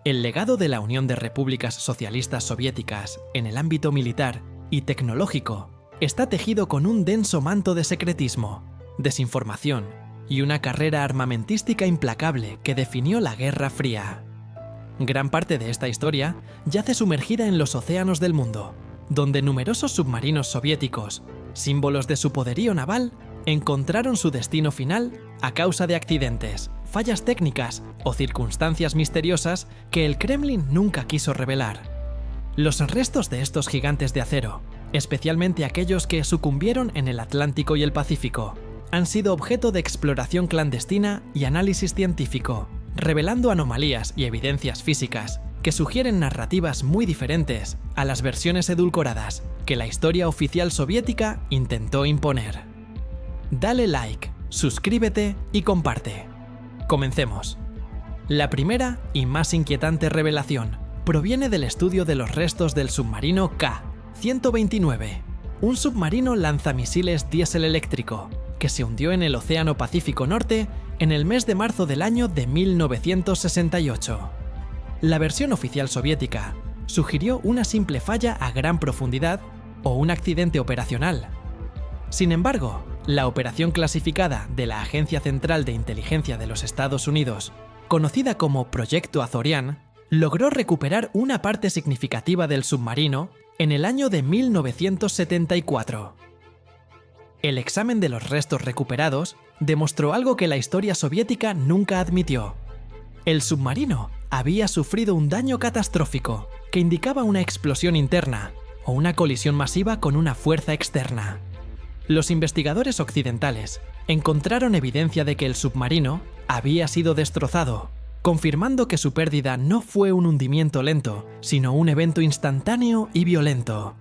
El legado de la Unión de Repúblicas Socialistas Soviéticas en el ámbito militar y tecnológico está tejido con un denso manto de secretismo, desinformación y una carrera armamentística implacable que definió la Guerra Fría. Gran parte de esta historia yace sumergida en los océanos del mundo, donde numerosos submarinos soviéticos, símbolos de su poderío naval, encontraron su destino final a causa de accidentes, fallas técnicas o circunstancias misteriosas que el Kremlin nunca quiso revelar. Los restos de estos gigantes de acero, especialmente aquellos que sucumbieron en el Atlántico y el Pacífico, han sido objeto de exploración clandestina y análisis científico, revelando anomalías y evidencias físicas que sugieren narrativas muy diferentes a las versiones edulcoradas que la historia oficial soviética intentó imponer. Dale like, suscríbete y comparte. Comencemos. La primera y más inquietante revelación proviene del estudio de los restos del submarino K-129, un submarino lanzamisiles diésel eléctrico que se hundió en el Océano Pacífico Norte en el mes de marzo del año de 1968. La versión oficial soviética sugirió una simple falla a gran profundidad o un accidente operacional. Sin embargo, la operación clasificada de la Agencia Central de Inteligencia de los Estados Unidos, conocida como Proyecto Azorian, logró recuperar una parte significativa del submarino en el año de 1974. El examen de los restos recuperados demostró algo que la historia soviética nunca admitió. El submarino había sufrido un daño catastrófico que indicaba una explosión interna o una colisión masiva con una fuerza externa. Los investigadores occidentales encontraron evidencia de que el submarino había sido destrozado, confirmando que su pérdida no fue un hundimiento lento, sino un evento instantáneo y violento.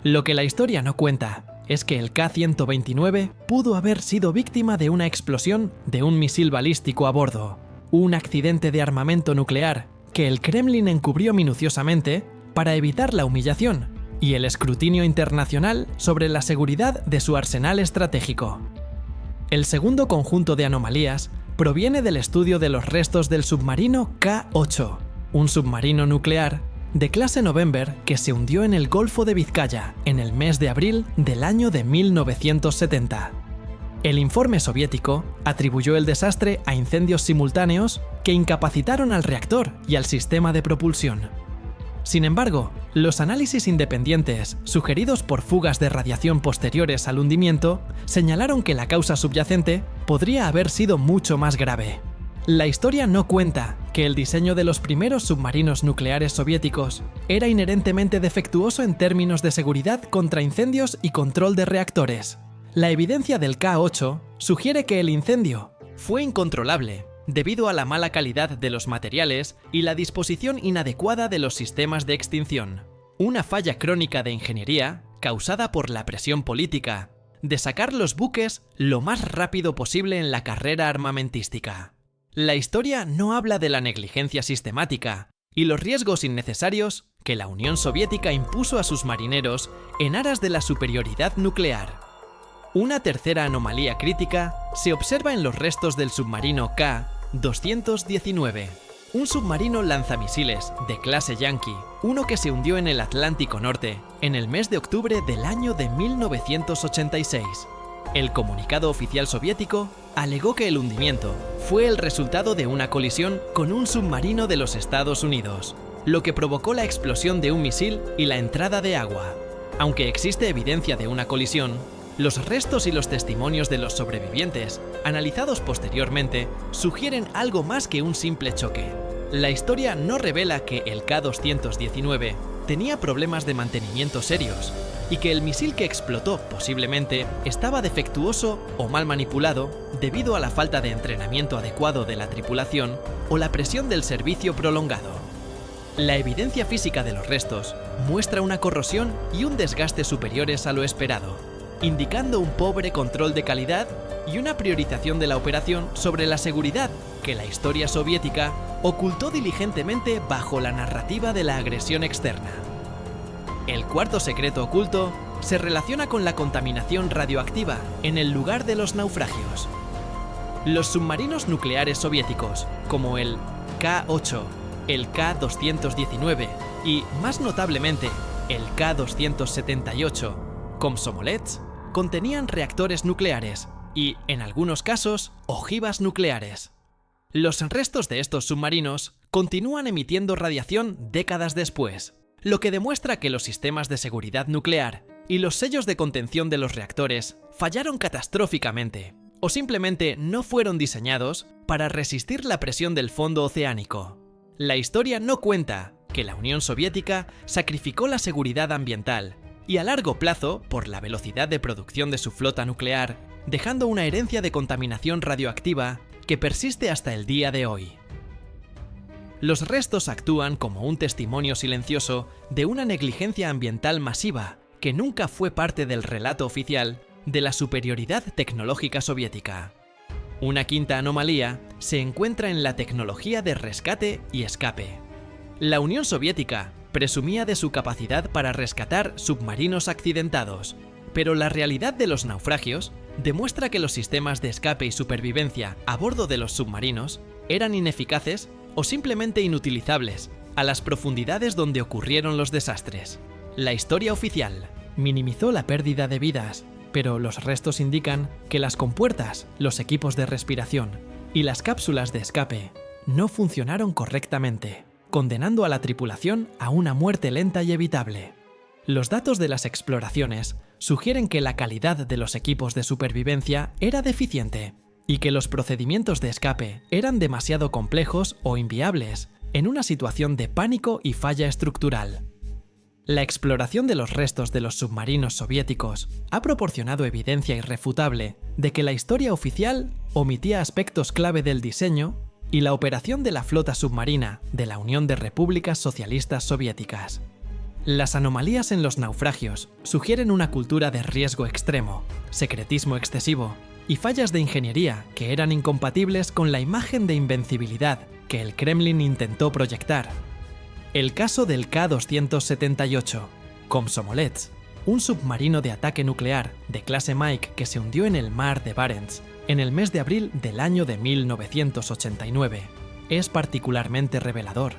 Lo que la historia no cuenta es que el K-129 pudo haber sido víctima de una explosión de un misil balístico a bordo, un accidente de armamento nuclear que el Kremlin encubrió minuciosamente para evitar la humillación y el escrutinio internacional sobre la seguridad de su arsenal estratégico. El segundo conjunto de anomalías proviene del estudio de los restos del submarino K-8, un submarino nuclear de clase November que se hundió en el Golfo de Vizcaya en el mes de abril del año de 1970. El informe soviético atribuyó el desastre a incendios simultáneos que incapacitaron al reactor y al sistema de propulsión. Sin embargo, los análisis independientes sugeridos por fugas de radiación posteriores al hundimiento señalaron que la causa subyacente podría haber sido mucho más grave. La historia no cuenta que el diseño de los primeros submarinos nucleares soviéticos era inherentemente defectuoso en términos de seguridad contra incendios y control de reactores. La evidencia del K-8 sugiere que el incendio fue incontrolable debido a la mala calidad de los materiales y la disposición inadecuada de los sistemas de extinción. Una falla crónica de ingeniería causada por la presión política de sacar los buques lo más rápido posible en la carrera armamentística. La historia no habla de la negligencia sistemática y los riesgos innecesarios que la Unión Soviética impuso a sus marineros en aras de la superioridad nuclear. Una tercera anomalía crítica se observa en los restos del submarino K-219, un submarino lanzamisiles de clase Yankee, uno que se hundió en el Atlántico Norte en el mes de octubre del año de 1986. El comunicado oficial soviético alegó que el hundimiento fue el resultado de una colisión con un submarino de los Estados Unidos, lo que provocó la explosión de un misil y la entrada de agua. Aunque existe evidencia de una colisión, los restos y los testimonios de los sobrevivientes, analizados posteriormente, sugieren algo más que un simple choque. La historia no revela que el K-219 tenía problemas de mantenimiento serios y que el misil que explotó posiblemente estaba defectuoso o mal manipulado debido a la falta de entrenamiento adecuado de la tripulación o la presión del servicio prolongado. La evidencia física de los restos muestra una corrosión y un desgaste superiores a lo esperado, indicando un pobre control de calidad y una priorización de la operación sobre la seguridad que la historia soviética ocultó diligentemente bajo la narrativa de la agresión externa. El cuarto secreto oculto se relaciona con la contaminación radioactiva en el lugar de los naufragios. Los submarinos nucleares soviéticos, como el K-8 el K-219 y, más notablemente, el K-278, Komsomolets, contenían reactores nucleares y, en algunos casos, ojivas nucleares. Los restos de estos submarinos continúan emitiendo radiación décadas después, lo que demuestra que los sistemas de seguridad nuclear y los sellos de contención de los reactores fallaron catastróficamente, o simplemente no fueron diseñados para resistir la presión del fondo oceánico. La historia no cuenta que la Unión Soviética sacrificó la seguridad ambiental y a largo plazo por la velocidad de producción de su flota nuclear, dejando una herencia de contaminación radioactiva que persiste hasta el día de hoy. Los restos actúan como un testimonio silencioso de una negligencia ambiental masiva que nunca fue parte del relato oficial de la superioridad tecnológica soviética. Una quinta anomalía se encuentra en la tecnología de rescate y escape. La Unión Soviética presumía de su capacidad para rescatar submarinos accidentados, pero la realidad de los naufragios demuestra que los sistemas de escape y supervivencia a bordo de los submarinos eran ineficaces o simplemente inutilizables a las profundidades donde ocurrieron los desastres. La historia oficial minimizó la pérdida de vidas, pero los restos indican que las compuertas, los equipos de respiración y las cápsulas de escape no funcionaron correctamente, condenando a la tripulación a una muerte lenta y evitable. Los datos de las exploraciones sugieren que la calidad de los equipos de supervivencia era deficiente y que los procedimientos de escape eran demasiado complejos o inviables en una situación de pánico y falla estructural. La exploración de los restos de los submarinos soviéticos ha proporcionado evidencia irrefutable de que la historia oficial omitía aspectos clave del diseño y la operación de la flota submarina de la Unión de Repúblicas Socialistas Soviéticas. Las anomalías en los naufragios sugieren una cultura de riesgo extremo, secretismo excesivo y fallas de ingeniería que eran incompatibles con la imagen de invencibilidad que el Kremlin intentó proyectar. El caso del K-278, Komsomolets, un submarino de ataque nuclear de clase Mike que se hundió en el mar de Barents en el mes de abril del año de 1989, es particularmente revelador.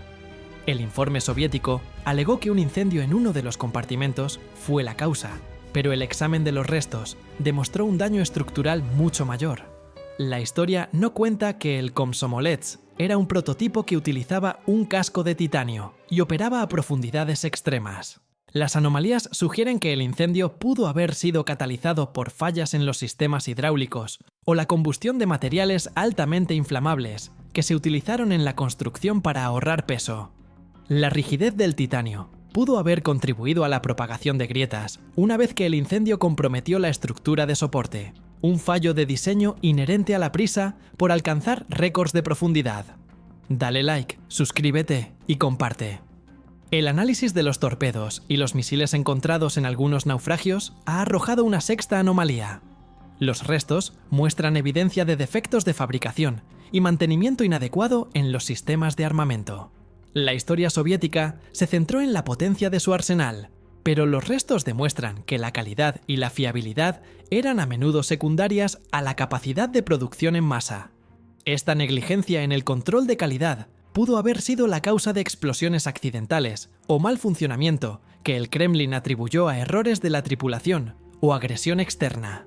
El informe soviético alegó que un incendio en uno de los compartimentos fue la causa, pero el examen de los restos demostró un daño estructural mucho mayor. La historia no cuenta que el Komsomolets era un prototipo que utilizaba un casco de titanio y operaba a profundidades extremas. Las anomalías sugieren que el incendio pudo haber sido catalizado por fallas en los sistemas hidráulicos o la combustión de materiales altamente inflamables que se utilizaron en la construcción para ahorrar peso. La rigidez del titanio pudo haber contribuido a la propagación de grietas una vez que el incendio comprometió la estructura de soporte, un fallo de diseño inherente a la prisa por alcanzar récords de profundidad. Dale like, suscríbete y comparte. El análisis de los torpedos y los misiles encontrados en algunos naufragios ha arrojado una sexta anomalía. Los restos muestran evidencia de defectos de fabricación y mantenimiento inadecuado en los sistemas de armamento. La historia soviética se centró en la potencia de su arsenal, pero los restos demuestran que la calidad y la fiabilidad eran a menudo secundarias a la capacidad de producción en masa. Esta negligencia en el control de calidad pudo haber sido la causa de explosiones accidentales o mal funcionamiento que el Kremlin atribuyó a errores de la tripulación o agresión externa.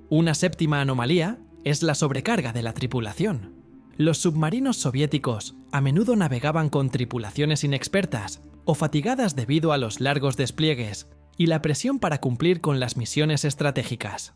Una séptima anomalía es la sobrecarga de la tripulación. Los submarinos soviéticos a menudo navegaban con tripulaciones inexpertas o fatigadas debido a los largos despliegues y la presión para cumplir con las misiones estratégicas.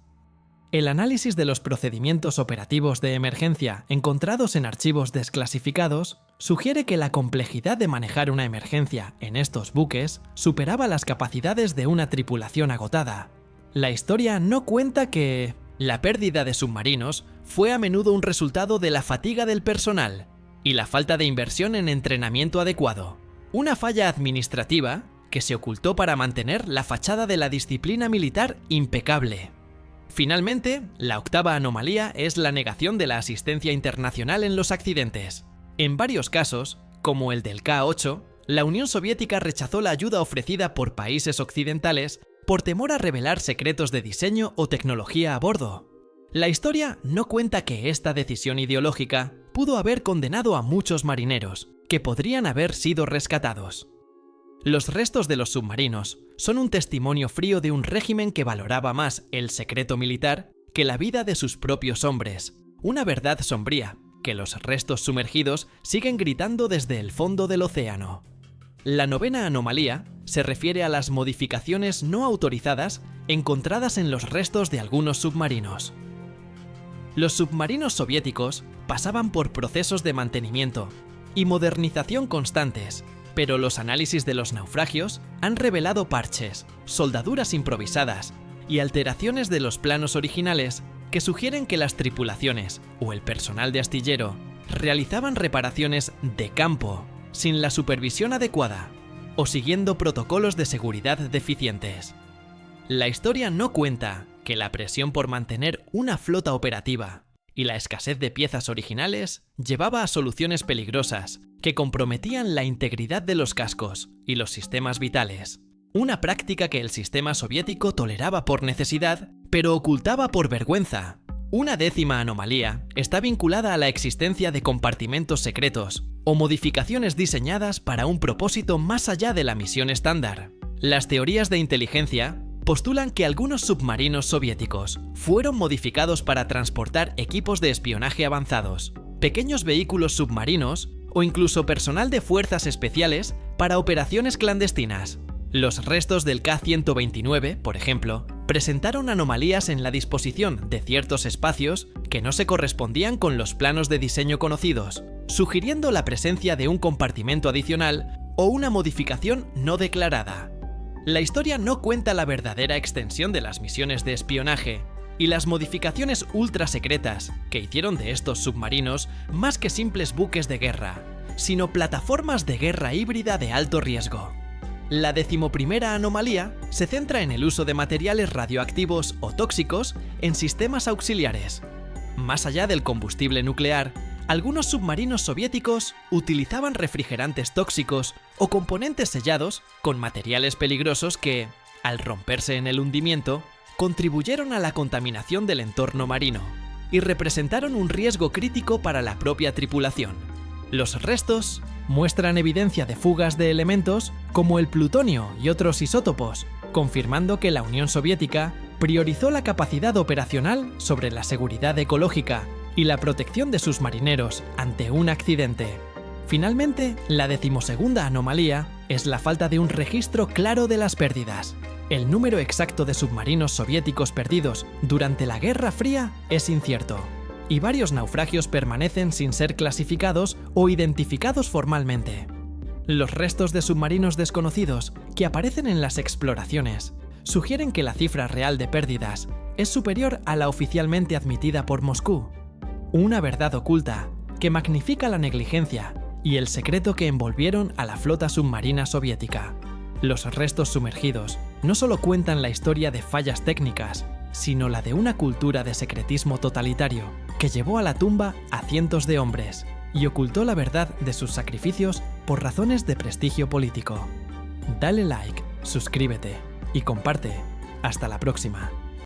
El análisis de los procedimientos operativos de emergencia encontrados en archivos desclasificados sugiere que la complejidad de manejar una emergencia en estos buques superaba las capacidades de una tripulación agotada. La historia no cuenta que la pérdida de submarinos fue a menudo un resultado de la fatiga del personal y la falta de inversión en entrenamiento adecuado. Una falla administrativa que se ocultó para mantener la fachada de la disciplina militar impecable. Finalmente, la octava anomalía es la negación de la asistencia internacional en los accidentes. En varios casos, como el del K-8, la Unión Soviética rechazó la ayuda ofrecida por países occidentales por temor a revelar secretos de diseño o tecnología a bordo. La historia no cuenta que esta decisión ideológica pudo haber condenado a muchos marineros que podrían haber sido rescatados. Los restos de los submarinos son un testimonio frío de un régimen que valoraba más el secreto militar que la vida de sus propios hombres, una verdad sombría que los restos sumergidos siguen gritando desde el fondo del océano. La novena anomalía se refiere a las modificaciones no autorizadas encontradas en los restos de algunos submarinos. Los submarinos soviéticos pasaban por procesos de mantenimiento y modernización constantes, pero los análisis de los naufragios han revelado parches, soldaduras improvisadas y alteraciones de los planos originales que sugieren que las tripulaciones o el personal de astillero realizaban reparaciones de campo, sin la supervisión adecuada o siguiendo protocolos de seguridad deficientes. La historia no cuenta que la presión por mantener una flota operativa y la escasez de piezas originales llevaba a soluciones peligrosas que comprometían la integridad de los cascos y los sistemas vitales, una práctica que el sistema soviético toleraba por necesidad, pero ocultaba por vergüenza. Una décima anomalía está vinculada a la existencia de compartimentos secretos o modificaciones diseñadas para un propósito más allá de la misión estándar. Las teorías de inteligencia postulan que algunos submarinos soviéticos fueron modificados para transportar equipos de espionaje avanzados, pequeños vehículos submarinos o incluso personal de fuerzas especiales para operaciones clandestinas. Los restos del K-129, por ejemplo, presentaron anomalías en la disposición de ciertos espacios que no se correspondían con los planos de diseño conocidos, sugiriendo la presencia de un compartimento adicional o una modificación no declarada. La historia no cuenta la verdadera extensión de las misiones de espionaje y las modificaciones ultra secretas que hicieron de estos submarinos más que simples buques de guerra, sino plataformas de guerra híbrida de alto riesgo. La 11ª anomalía se centra en el uso de materiales radioactivos o tóxicos en sistemas auxiliares. Más allá del combustible nuclear, algunos submarinos soviéticos utilizaban refrigerantes tóxicos o componentes sellados con materiales peligrosos que, al romperse en el hundimiento, contribuyeron a la contaminación del entorno marino y representaron un riesgo crítico para la propia tripulación. Los restos muestran evidencia de fugas de elementos como el plutonio y otros isótopos, confirmando que la Unión Soviética priorizó la capacidad operacional sobre la seguridad ecológica y la protección de sus marineros ante un accidente. Finalmente, la 12ª anomalía es la falta de un registro claro de las pérdidas. El número exacto de submarinos soviéticos perdidos durante la Guerra Fría es incierto, y varios naufragios permanecen sin ser clasificados o identificados formalmente. Los restos de submarinos desconocidos que aparecen en las exploraciones sugieren que la cifra real de pérdidas es superior a la oficialmente admitida por Moscú. Una verdad oculta que magnifica la negligencia y el secreto que envolvieron a la flota submarina soviética. Los restos sumergidos no solo cuentan la historia de fallas técnicas, sino la de una cultura de secretismo totalitario que llevó a la tumba a cientos de hombres y ocultó la verdad de sus sacrificios por razones de prestigio político. Dale like, suscríbete y comparte. Hasta la próxima.